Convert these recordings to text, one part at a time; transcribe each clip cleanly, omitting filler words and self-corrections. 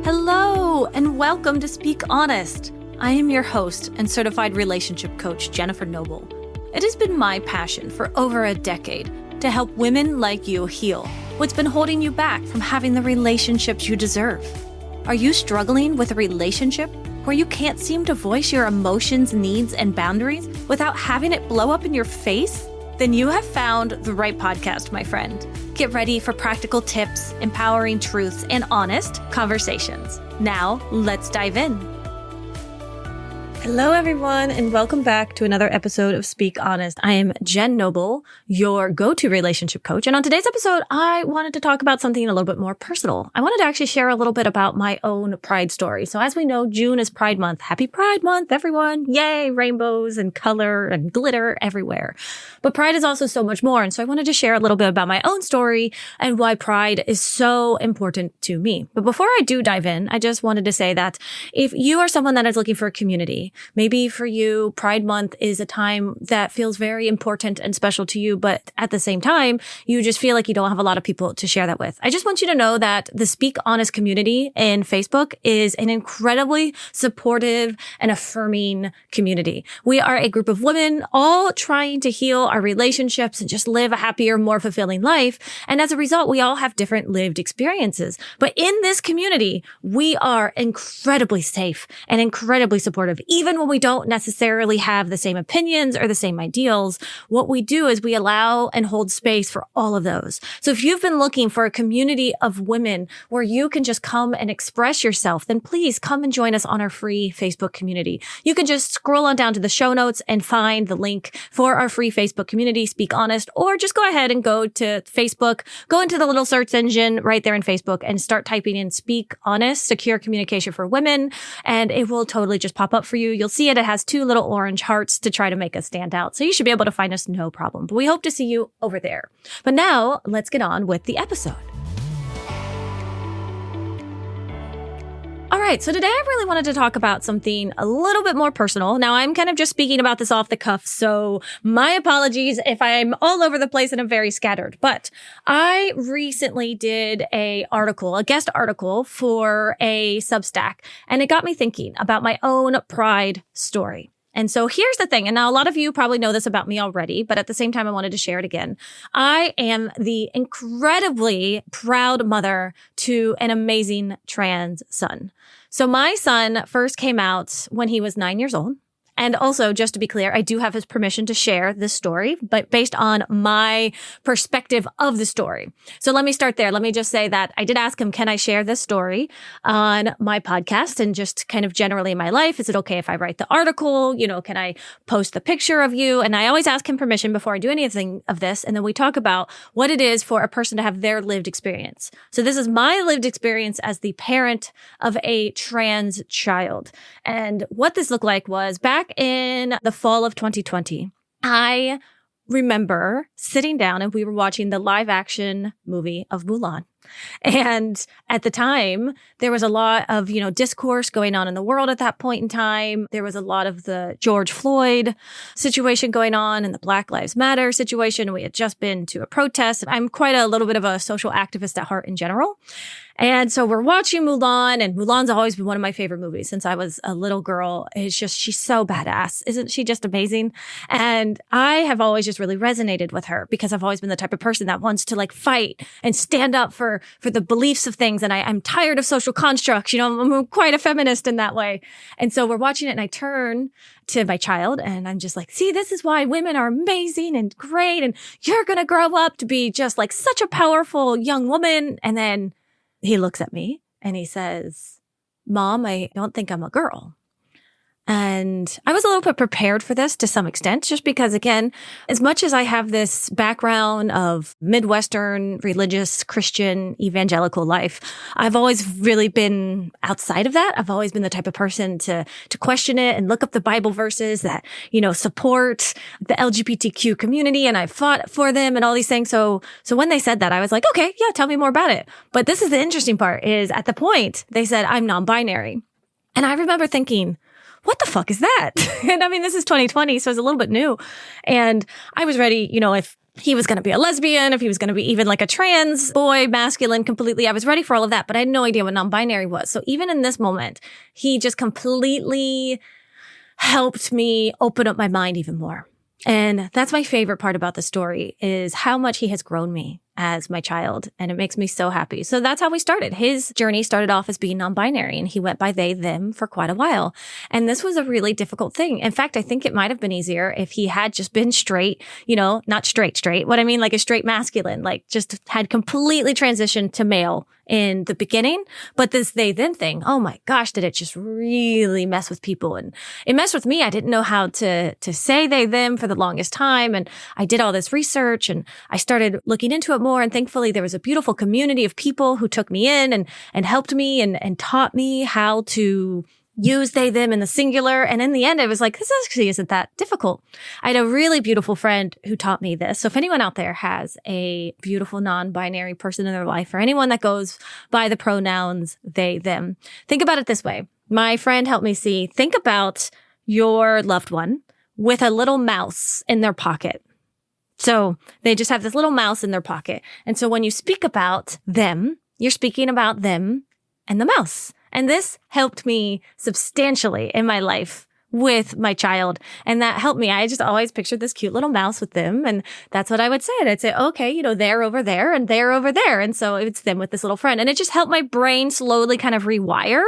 Hello, and welcome to Speak Honest. I am your host and certified relationship coach, Jennifer Noble. It has been my passion for over a decade to help women like you heal what's been holding you back from having the relationships you deserve. Are you struggling with a relationship where you can't seem to voice your emotions, needs, and boundaries without having it blow up in your face? Then you have found the right podcast, my friend. Get ready for practical tips, empowering truths, and honest conversations. Now, let's dive in. Hello, everyone, and welcome back to another episode of Speak Honest. I am Jen Noble, your go-to relationship coach. And on today's episode, I wanted to talk about something a little bit more personal. I wanted to actually share a little bit about my own Pride story. So as we know, June is Pride Month. Happy Pride Month, everyone. Yay, rainbows and color and glitter everywhere. But Pride is also so much more. And so I wanted to share a little bit about my own story and why Pride is so important to me. But before I do dive in, I just wanted to say that if you are someone that is looking for a community, maybe for you, Pride Month is a time that feels very important and special to you, but at the same time, you just feel like you don't have a lot of people to share that with. I just want you to know that the Speak Honest community in Facebook is an incredibly supportive and affirming community. We are a group of women all trying to heal our relationships and just live a happier, more fulfilling life. And as a result, we all have different lived experiences. But in this community, we are incredibly safe and incredibly supportive. Even when we don't necessarily have the same opinions or the same ideals, what we do is we allow and hold space for all of those. So if you've been looking for a community of women where you can just come and express yourself, then please come and join us on our free Facebook community. You can just scroll on down to the show notes and find the link for our free Facebook community, Speak Honest, or just go ahead and go to Facebook, go into the little search engine right there in Facebook and start typing in Speak Honest, Secure Communication for Women, and it will totally just pop up for you. You'll see it. It has two little orange hearts to try to make us stand out. So you should be able to find us no problem. But we hope to see you over there. But now let's get on with the episode. All right. So today I really wanted to talk about something a little bit more personal. Now I'm kind of just speaking about this off the cuff. So my apologies if I'm all over the place and I'm very scattered, but I recently did a guest article for a Substack, and it got me thinking about my own Pride story. And so here's the thing. And now a lot of you probably know this about me already, but at the same time, I wanted to share it again. I am the incredibly proud mother to an amazing trans son. So my son first came out when he was 9 years old. And also, just to be clear, I do have his permission to share this story, but based on my perspective of the story. So let me start there. Let me just say that I did ask him, can I share this story on my podcast and just kind of generally in my life? Is it okay if I write the article? Can I post the picture of you? And I always ask him permission before I do anything of this. And then we talk about what it is for a person to have their lived experience. So this is my lived experience as the parent of a trans child. And what this looked like was back in the fall of 2020, I remember sitting down and we were watching the live action movie of Mulan. And at the time, there was a lot of, discourse going on in the world at that point in time. There was a lot of the George Floyd situation going on and the Black Lives Matter situation. We had just been to a protest. I'm quite a little bit of a social activist at heart in general. And so we're watching Mulan, and Mulan's always been one of my favorite movies since I was a little girl. She's so badass. Isn't she just amazing? And I have always just really resonated with her because I've always been the type of person that wants to fight and stand up for the beliefs of things. And I'm tired of social constructs. I'm quite a feminist in that way. And so we're watching it and I turn to my child and I'm just like, see, this is why women are amazing and great. And you're going to grow up to be just such a powerful young woman. And then he looks at me and he says, Mom, I don't think I'm a girl. And I was a little bit prepared for this to some extent, just because, again, as much as I have this background of Midwestern, religious, Christian, evangelical life, I've always really been outside of that. I've always been the type of person to question it and look up the Bible verses that, support the LGBTQ community. And I fought for them and all these things. So when they said that, I was like, okay, yeah, tell me more about it. But this is the interesting part is at the point they said, I'm non-binary. And I remember thinking, what the fuck is that? And I mean, this is 2020, so it's a little bit new. And I was ready, if he was going to be a lesbian, if he was going to be even like a trans boy, masculine completely. I was ready for all of that, but I had no idea what non-binary was. So even in this moment, he just completely helped me open up my mind even more. And that's my favorite part about the story, is how much he has grown me as my child. And it makes me so happy. So that's how we started. His journey started off as being non-binary, and he went by they, them for quite a while. And this was a really difficult thing. In fact, I think it might have been easier if he had just been straight, not straight. What I mean, like a straight masculine, like just had completely transitioned to male in the beginning. But this they, them thing, oh my gosh, did it just really mess with people. And it messed with me. I didn't know how to say they, them for the longest time. And I did all this research and I started looking into it more. And thankfully there was a beautiful community of people who took me in and helped me and taught me how to use they, them in the singular. And in the end, I was like, this actually isn't that difficult. I had a really beautiful friend who taught me this. So if anyone out there has a beautiful non-binary person in their life, or anyone that goes by the pronouns they, them, think about it this way. My friend helped me think about your loved one with a little mouse in their pocket. So they just have this little mouse in their pocket. And so when you speak about them, you're speaking about them and the mouse. And this helped me substantially in my life with my child. And that helped me. I just always pictured this cute little mouse with them. And that's what I would say. And I'd say, okay, they're over there and they're over there. And so it's them with this little friend. And it just helped my brain slowly kind of rewire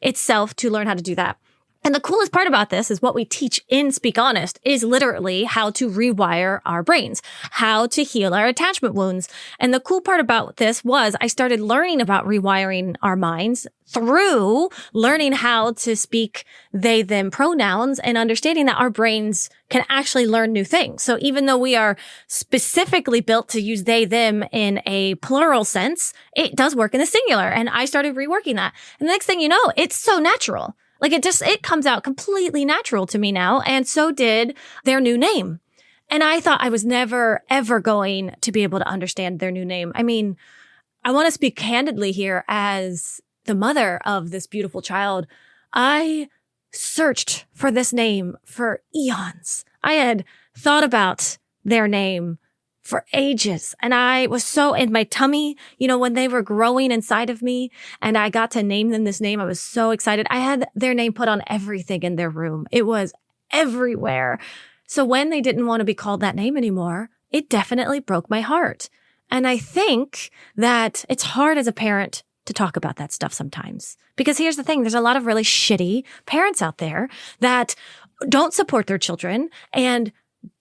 itself to learn how to do that. And the coolest part about this is what we teach in Speak Honest is literally how to rewire our brains, how to heal our attachment wounds. And the cool part about this was I started learning about rewiring our minds through learning how to speak they, them pronouns and understanding that our brains can actually learn new things. So even though we are specifically built to use they, them in a plural sense, it does work in the singular. And I started reworking that. And the next thing you know, it's so natural. Like it comes out completely natural to me now. And so did their new name. And I thought I was never, ever going to be able to understand their new name. I mean, I want to speak candidly here as the mother of this beautiful child. I searched for this name for eons. I had thought about their name for ages. And I was so in my tummy, when they were growing inside of me and I got to name them this name, I was so excited. I had their name put on everything in their room. It was everywhere. So when they didn't want to be called that name anymore, it definitely broke my heart. And I think that it's hard as a parent to talk about that stuff sometimes. Because here's the thing, there's a lot of really shitty parents out there that don't support their children and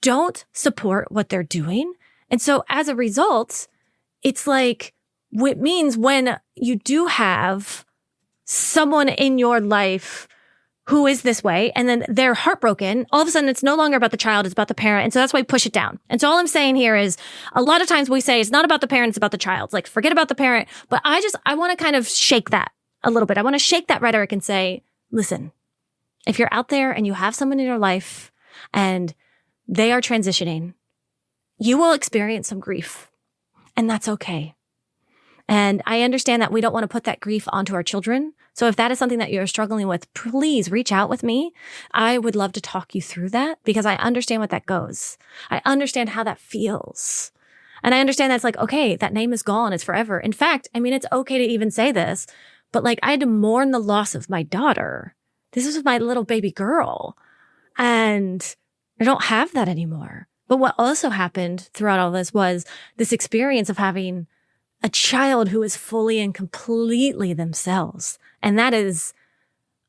don't support what they're doing. And so as a result, it's like, it means when you do have someone in your life who is this way and then they're heartbroken, all of a sudden it's no longer about the child, it's about the parent. And so that's why we push it down. And so all I'm saying here is a lot of times we say it's not about the parent, it's about the child. Like forget about the parent. But I want to kind of shake that a little bit. I want to shake that rhetoric and say, listen, if you're out there and you have someone in your life and they are transitioning, you will experience some grief, and that's okay. And I understand that we don't want to put that grief onto our children. So if that is something that you're struggling with, please reach out with me. I would love to talk you through that because I understand what that goes. I understand how that feels. And I understand that's like, okay, that name is gone. It's forever. In fact, it's okay to even say this, but like I had to mourn the loss of my daughter. This was my little baby girl. And I don't have that anymore. But what also happened throughout all this was this experience of having a child who is fully and completely themselves. And that is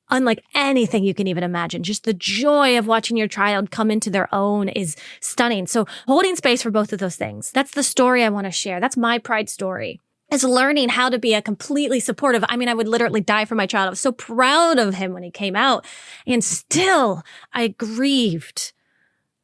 unlike anything you can even imagine. Just the joy of watching your child come into their own is stunning. So holding space for both of those things. That's the story I want to share. That's my pride story. Is learning how to be a completely supportive. I would literally die for my child. I was so proud of him when he came out. And still, I grieved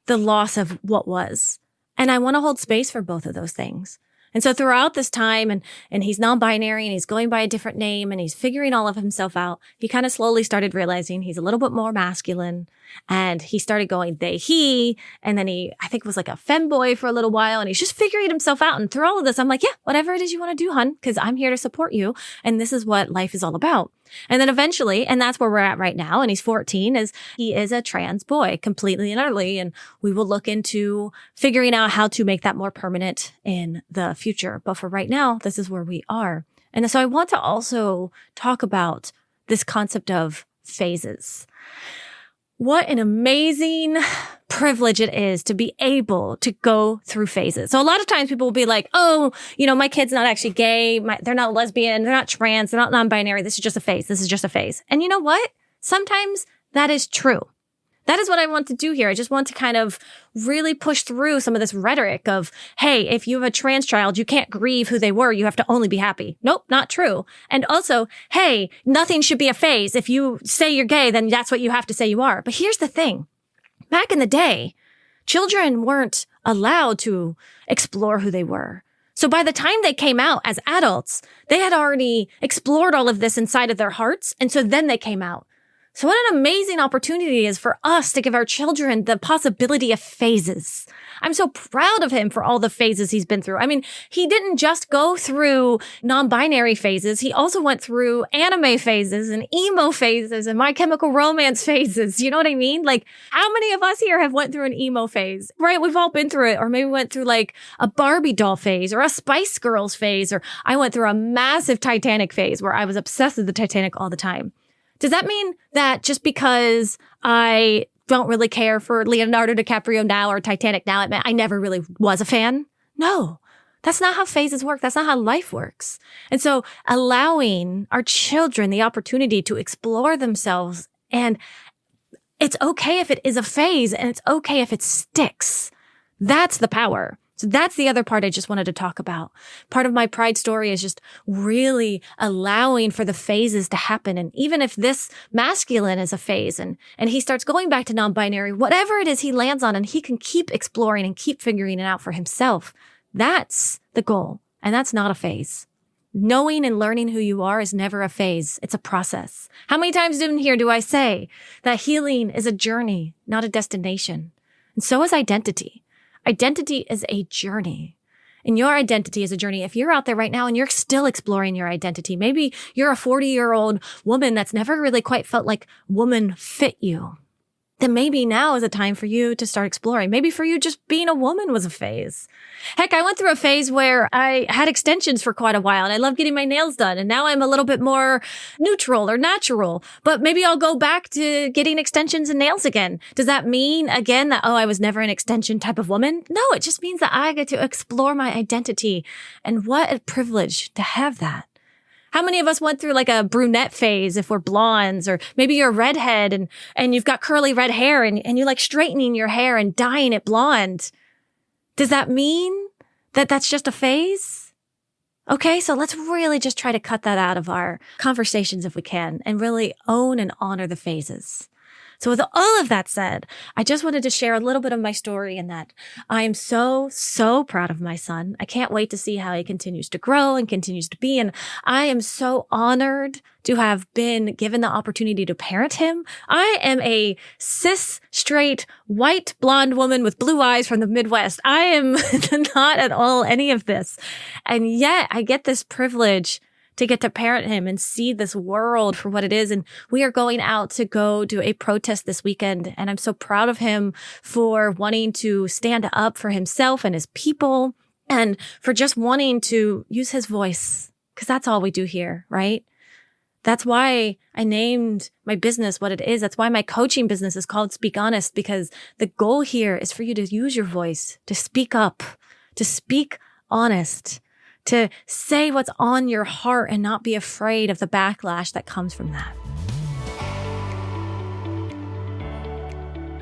the loss of what was. And I want to hold space for both of those things. And so throughout this time, and he's non-binary and he's going by a different name and he's figuring all of himself out, he kind of slowly started realizing he's a little bit more masculine and he started going they, he, and then he, I think was like a femboy for a little while and he's just figuring himself out. And through all of this, I'm like, yeah, whatever it is you want to do, hun, because I'm here to support you. And this is what life is all about. And then eventually, and that's where we're at right now, and he's 14, is he is a trans boy completely and utterly. And we will look into figuring out how to make that more permanent in the future. But for right now, this is where we are. And so I want to also talk about this concept of phases. What an amazing privilege it is to be able to go through phases. So a lot of times people will be like, oh, my kid's not actually gay. They're not lesbian. They're not trans. They're not non-binary. This is just a phase. This is just a phase. And you know what? Sometimes that is true. That is what I want to do here. I just want to kind of really push through some of this rhetoric of, hey, if you have a trans child, you can't grieve who they were. You have to only be happy. Nope, not true. And also, hey, nothing should be a phase. If you say you're gay, then that's what you have to say you are. But here's the thing. Back in the day, children weren't allowed to explore who they were. So by the time they came out as adults, they had already explored all of this inside of their hearts. And so then they came out. So what an amazing opportunity it is for us to give our children the possibility of phases. I'm so proud of him for all the phases he's been through. I mean, he didn't just go through non-binary phases. He also went through anime phases and emo phases and My Chemical Romance phases. You know what I mean? Like, how many of us here have went through an emo phase, right? We've all been through it. Or maybe went through like a Barbie doll phase or a Spice Girls phase. Or I went through a massive Titanic phase where I was obsessed with the Titanic all the time. Does that mean that just because I don't really care for Leonardo DiCaprio now or Titanic now, I never really was a fan? No, that's not how phases work. That's not how life works. And so allowing our children the opportunity to explore themselves, and it's okay if it is a phase and it's okay if it sticks. That's the power. So that's the other part I just wanted to talk about. Part of my pride story is just really allowing for the phases to happen. And even if this masculine is a phase and he starts going back to non-binary, whatever it is he lands on, and he can keep exploring and keep figuring it out for himself, that's the goal. And that's not a phase. Knowing and learning who you are is never a phase. It's a process. How many times in here do I say that healing is a journey, not a destination? And so is identity. Identity is a journey, and your identity is a journey. If you're out there right now and you're still exploring your identity, maybe you're a 40-year-old woman that's never really quite felt like woman fit you, then maybe now is a time for you to start exploring. Maybe for you, just being a woman was a phase. Heck, I went through a phase where I had extensions for quite a while and I love getting my nails done. And now I'm a little bit more neutral or natural, but maybe I'll go back to getting extensions and nails again. Does that mean again that, oh, I was never an extension type of woman? No, it just means that I get to explore my identity. And what a privilege to have that. How many of us went through like a brunette phase if we're blondes, or maybe you're a redhead and you've got curly red hair and you like straightening your hair and dyeing it blonde? Does that mean that that's just a phase? Okay, so let's really just try to cut that out of our conversations if we can, and really own and honor the phases. So with all of that said, I just wanted to share a little bit of my story, in that I am so, so proud of my son. I can't wait to see how he continues to grow and continues to be. And I am so honored to have been given the opportunity to parent him. I am a cis, straight, white, blonde woman with blue eyes from the Midwest. I am not at all any of this. And yet I get this privilege to get to parent him and see this world for what it is. And we are going out to go do a protest this weekend. And I'm so proud of him for wanting to stand up for himself and his people, and for just wanting to use his voice, because that's all we do here, right? That's why I named my business what it is. That's why my coaching business is called Speak Honest, because the goal here is for you to use your voice, to speak up, to speak honest, to say what's on your heart and not be afraid of the backlash that comes from that.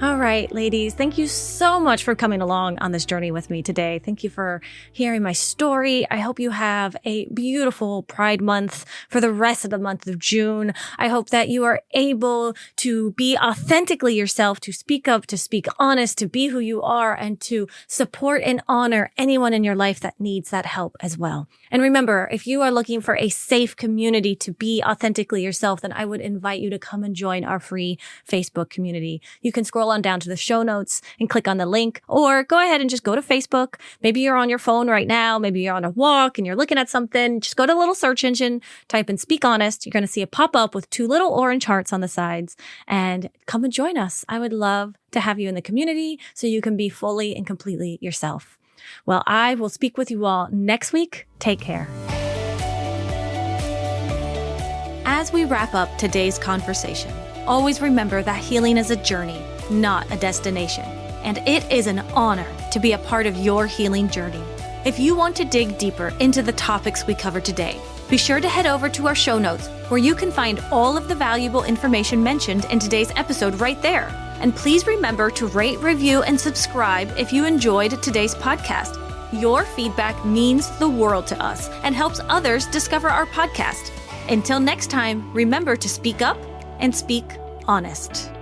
All right, ladies, thank you so much for coming along on this journey with me today. Thank you for hearing my story. I hope you have a beautiful Pride Month for the rest of the month of June. I hope that you are able to be authentically yourself, to speak up, to speak honest, to be who you are, and to support and honor anyone in your life that needs that help as well. And remember, if you are looking for a safe community to be authentically yourself, then I would invite you to come and join our free Facebook community. You can scroll on down to the show notes and click on the link, or go ahead and just go to Facebook. Maybe you're on your phone right now. Maybe you're on a walk and you're looking at something. Just go to the little search engine, type in Speak Honest. You're going to see it pop up with 2 little orange hearts on the sides, and come and join us. I would love to have you in the community so you can be fully and completely yourself. Well, I will speak with you all next week. Take care. As we wrap up today's conversation, always remember that healing is a journey, not a destination. And it is an honor to be a part of your healing journey. If you want to dig deeper into the topics we covered today, be sure to head over to our show notes where you can find all of the valuable information mentioned in today's episode right there. And please remember to rate, review, and subscribe if you enjoyed today's podcast. Your feedback means the world to us and helps others discover our podcast. Until next time, remember to speak up and speak honest.